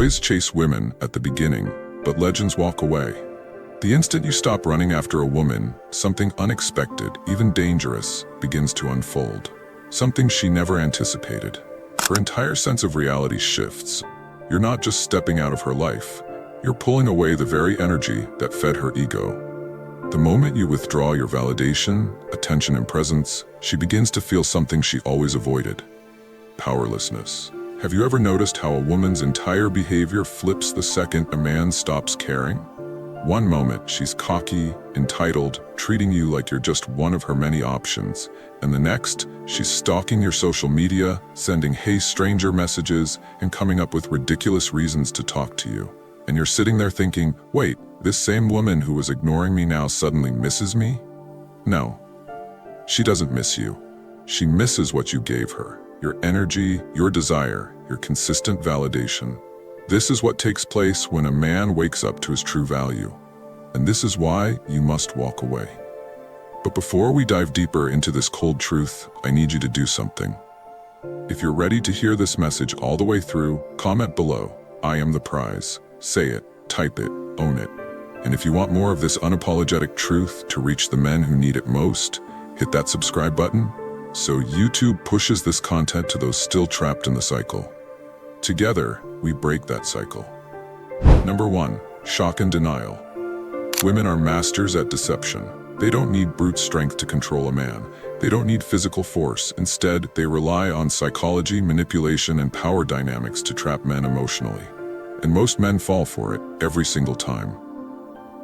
Boys chase women at the beginning, but legends walk away. The instant you stop running after a woman, something unexpected, even dangerous, begins to unfold. Something she never anticipated. Her entire sense of reality shifts. You're not just stepping out of her life, you're pulling away the very energy that fed her ego. The moment you withdraw your validation, attention, and presence, she begins to feel something she always avoided: powerlessness. Have you ever noticed how a woman's entire behavior flips the second a man stops caring? One moment, she's cocky, entitled, treating you like you're just one of her many options, and the next, she's stalking your social media, sending "hey stranger" messages, and coming up with ridiculous reasons to talk to you. And you're sitting there thinking, wait, this same woman who was ignoring me now suddenly misses me? No, she doesn't miss you. She misses what you gave her: your energy, your desire, your consistent validation. This is what takes place when a man wakes up to his true value. And this is why you must walk away. But before we dive deeper into this cold truth, I need you to do something. If you're ready to hear this message all the way through, comment below, "I am the prize." Say it, type it, own it. And if you want more of this unapologetic truth to reach the men who need it most, hit that subscribe button so YouTube pushes this content to those still trapped in the cycle. Together, we break that cycle. Number 1, shock and denial. Women are masters at deception. They don't need brute strength to control a man. They don't need physical force. Instead, they rely on psychology, manipulation, and power dynamics to trap men emotionally. And most men fall for it, every single time.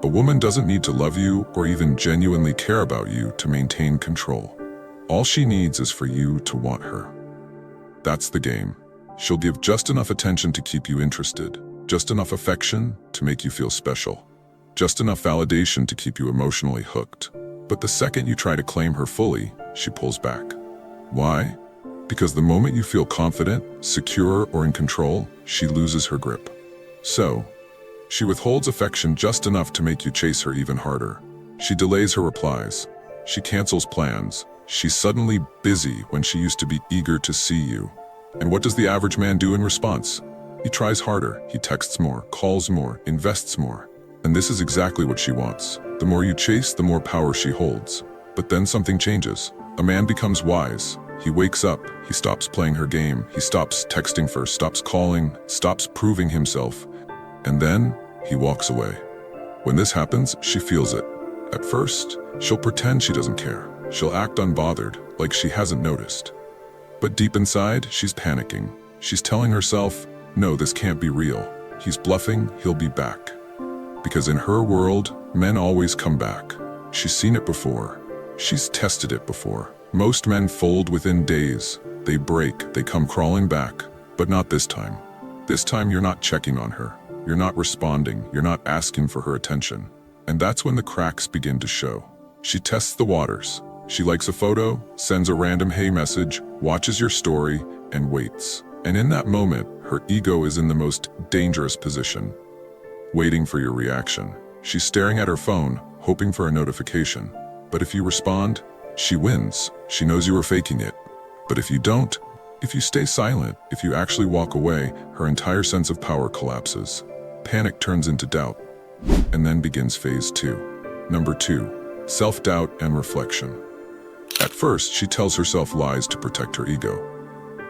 A woman doesn't need to love you or even genuinely care about you to maintain control. All she needs is for you to want her. That's the game. She'll give just enough attention to keep you interested, just enough affection to make you feel special, just enough validation to keep you emotionally hooked. But the second you try to claim her fully, she pulls back. Why? Because the moment you feel confident, secure, or in control, she loses her grip. So, she withholds affection just enough to make you chase her even harder. She delays her replies. She cancels plans. She's suddenly busy when she used to be eager to see you. And what does the average man do in response? He tries harder, he texts more, calls more, invests more. And this is exactly what she wants. The more you chase, the more power she holds. But then something changes. A man becomes wise. He wakes up, he stops playing her game, he stops texting first, stops calling, stops proving himself. And then, he walks away. When this happens, she feels it. At first, she'll pretend she doesn't care. She'll act unbothered, like she hasn't noticed. But deep inside, she's panicking. She's telling herself, no, this can't be real. He's bluffing, he'll be back. Because in her world, men always come back. She's seen it before. She's tested it before. Most men fold within days. They break, they come crawling back. But not this time. This time you're not checking on her. You're not responding. You're not asking for her attention. And that's when the cracks begin to show. She tests the waters. She likes a photo, sends a random "hey" message, watches your story, and waits. And in that moment, her ego is in the most dangerous position, waiting for your reaction. She's staring at her phone, hoping for a notification. But if you respond, she wins. She knows you were faking it. But if you don't, if you stay silent, if you actually walk away, her entire sense of power collapses. Panic turns into doubt. And then begins phase 2. Number 2, self-doubt and reflection. At first, she tells herself lies to protect her ego.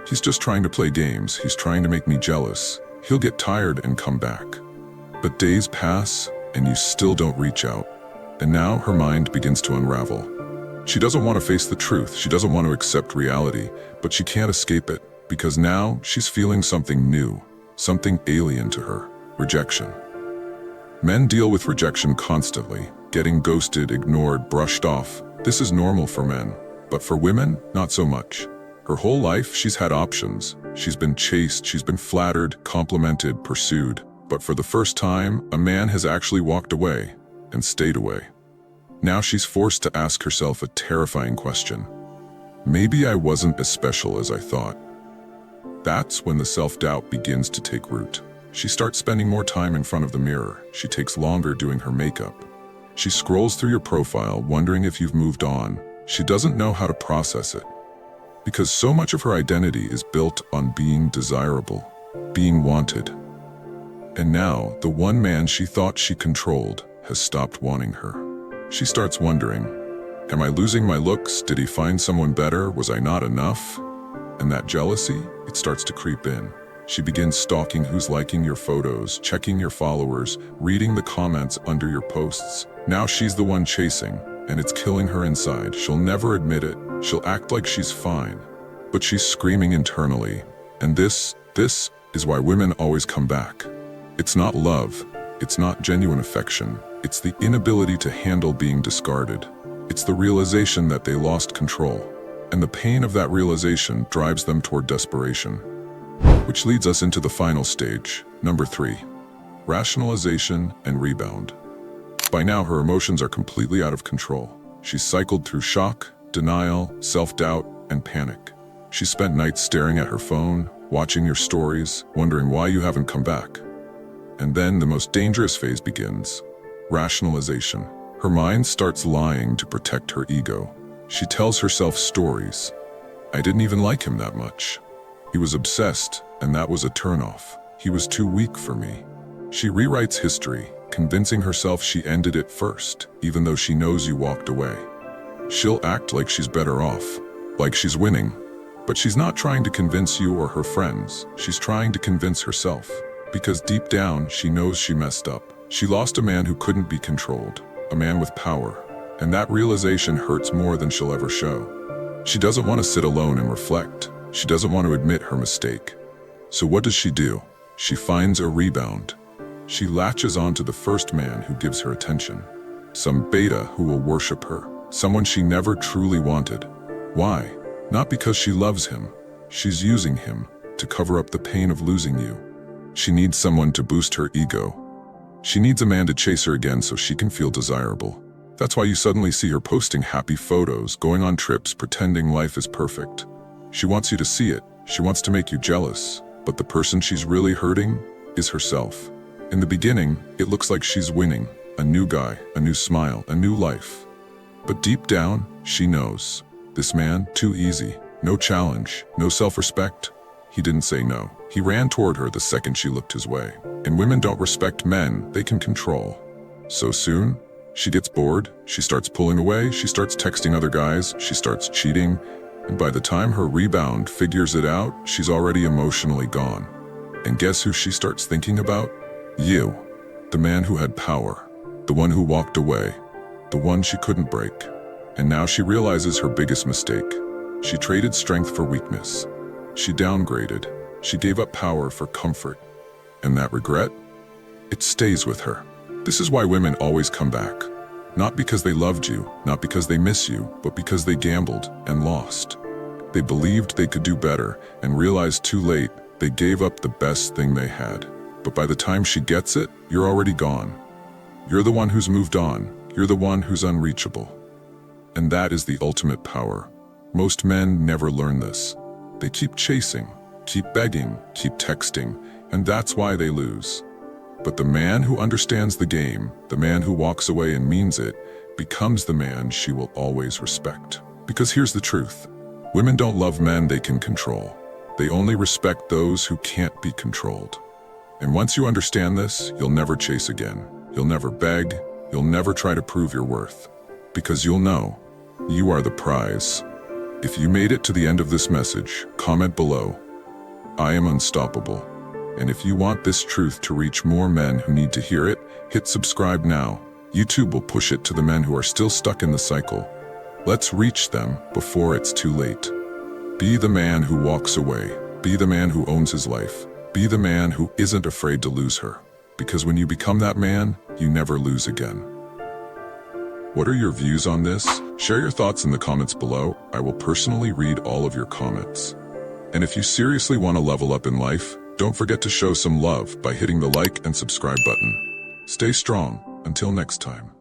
He's just trying to play games. He's trying to make me jealous. He'll get tired and come back. But days pass, and you still don't reach out. And now her mind begins to unravel. She doesn't want to face the truth. She doesn't want to accept reality, but she can't escape it, because now she's feeling something new, something alien to her: rejection. Men deal with rejection constantly, getting ghosted, ignored, brushed off. This is normal for men, but for women, not so much. Her whole life, she's had options. She's been chased, she's been flattered, complimented, pursued. But for the first time, a man has actually walked away and stayed away. Now she's forced to ask herself a terrifying question. Maybe I wasn't as special as I thought. That's when the self-doubt begins to take root. She starts spending more time in front of the mirror. She takes longer doing her makeup. She scrolls through your profile, wondering if you've moved on. She doesn't know how to process it, because so much of her identity is built on being desirable, being wanted. And now, the one man she thought she controlled has stopped wanting her. She starts wondering, am I losing my looks? Did he find someone better? Was I not enough? And that jealousy, it starts to creep in. She begins stalking who's liking your photos, checking your followers, reading the comments under your posts. Now she's the one chasing, and it's killing her inside. She'll never admit it. She'll act like she's fine, but she's screaming internally. And this is why women always come back. It's not love. It's not genuine affection. It's the inability to handle being discarded. It's the realization that they lost control. And the pain of that realization drives them toward desperation. Which leads us into the final stage, number 3, rationalization and rebound. By now, her emotions are completely out of control. She's cycled through shock, denial, self-doubt, and panic. She spent nights staring at her phone, watching your stories, wondering why you haven't come back. And then the most dangerous phase begins, rationalization. Her mind starts lying to protect her ego. She tells herself stories. I didn't even like him that much. He was obsessed, and that was a turnoff. He was too weak for me. She rewrites history, convincing herself she ended it first, even though she knows you walked away. She'll act like she's better off, like she's winning. But she's not trying to convince you or her friends. She's trying to convince herself. Because deep down, she knows she messed up. She lost a man who couldn't be controlled, a man with power. And that realization hurts more than she'll ever show. She doesn't want to sit alone and reflect. She doesn't want to admit her mistake. So what does she do? She finds a rebound. She latches onto the first man who gives her attention. Some beta who will worship her. Someone she never truly wanted. Why? Not because she loves him. She's using him to cover up the pain of losing you. She needs someone to boost her ego. She needs a man to chase her again so she can feel desirable. That's why you suddenly see her posting happy photos, going on trips, pretending life is perfect. She wants you to see it. She wants to make you jealous. But the person she's really hurting is herself. In the beginning, it looks like she's winning. A new guy, a new smile, a new life. But deep down, she knows. This man, too easy. No challenge, no self-respect. He didn't say no. He ran toward her the second she looked his way. And women don't respect men they can control. So soon, she gets bored, she starts pulling away, she starts texting other guys, she starts cheating. And by the time her rebound figures it out, she's already emotionally gone. And guess who she starts thinking about? You. The man who had power. The one who walked away. The one she couldn't break. And now she realizes her biggest mistake. She traded strength for weakness. She downgraded. She gave up power for comfort. And that regret? It stays with her. This is why women always come back. Not because they loved you, not because they miss you, but because they gambled and lost. They believed they could do better and realized too late they gave up the best thing they had. But by the time she gets it, you're already gone. You're the one who's moved on. You're the one who's unreachable. And that is the ultimate power. Most men never learn this. They keep chasing, keep begging, keep texting, and that's why they lose. But the man who understands the game, the man who walks away and means it, becomes the man she will always respect. Because here's the truth. Women don't love men they can control. They only respect those who can't be controlled. And once you understand this, you'll never chase again. You'll never beg. You'll never try to prove your worth. Because you'll know, you are the prize. If you made it to the end of this message, comment below. I am unstoppable. And if you want this truth to reach more men who need to hear it, hit subscribe now. YouTube will push it to the men who are still stuck in the cycle. Let's reach them before it's too late. Be the man who walks away. Be the man who owns his life. Be the man who isn't afraid to lose her. Because when you become that man, you never lose again. What are your views on this? Share your thoughts in the comments below. I will personally read all of your comments. And if you seriously want to level up in life, don't forget to show some love by hitting the like and subscribe button. Stay strong. Until next time.